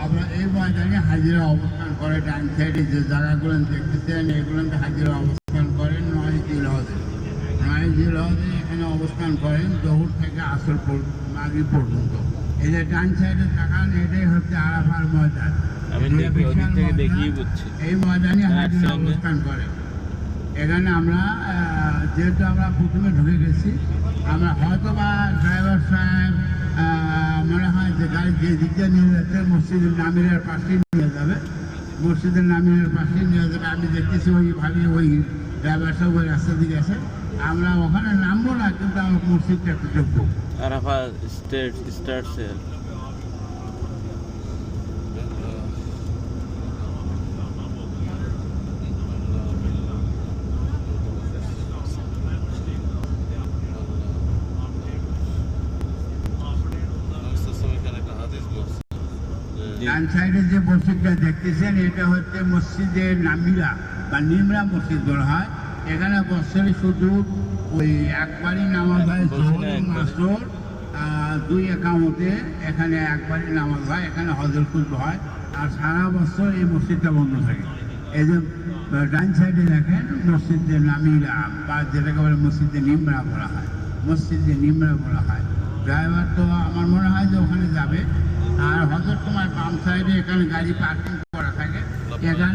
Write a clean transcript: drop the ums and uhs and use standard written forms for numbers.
আমরা এই ময়দানে হাজিরা অবস্থান করে ডান সাইডে যে জায়গাগুলো দেখতেছেন এগুলোতে হাজিরা অবস্থান করেন 9 জিলহজে এখানে অবস্থান করেন জহুর থেকে আসর মাগরিব পর্যন্ত। এই যে ডান সাইডে তাকান এটাই হচ্ছে আরাফার ময়দান। এই ময়দানে হাজিরা অবস্থান করে। এখানে আমরা যেহেতু আমরা প্রথমে ঢুকে গেছি, আমরা হয়তো বা ড্রাইভার সাহেব মনে হয় যে গাড়ি যে দিক দিয়ে নিয়ে যাচ্ছে মসজিদের নামিরের পাশেই নিয়ে যাবে, মসজিদের নামিরের পাশেই নিয়ে যাবে। আমি দেখতেছি ওইভাবে ওই ড্রাইভার সাহেব ওই রাস্তা দিকে আছে। আমরা ওখানে নামবো না, কিন্তু আমরা মসজিদটা একটু দেখবো। ডান সাইডে যে মসজিদটা দেখতেছেন এটা হচ্ছে মসজিদের নামিরা বা নিমরা মসজিদ বলা হয়। এখানে বছরে শুধু ওই একবারই নামাজ হয়, মাসর 2 একামতে এখানে একবারই নামাজ হয়, এখানে হজর খুতবা হয়। আর সারা বছর এই মসজিদটা বন্ধ থাকে। এই যে ডান সাইডে দেখেন মসজিদের নামিরা বা যেটাকে বলে মসজিদে নিমরা বলা হয়, মসজিদে নিমরা বলা হয়। ড্রাইভার তো আমার মনে হয় যে ওখানে যাবে। আর হজরত তোমার বাম সাইডে এখানে গাড়ি পার্কিং করা থাকে, এখানে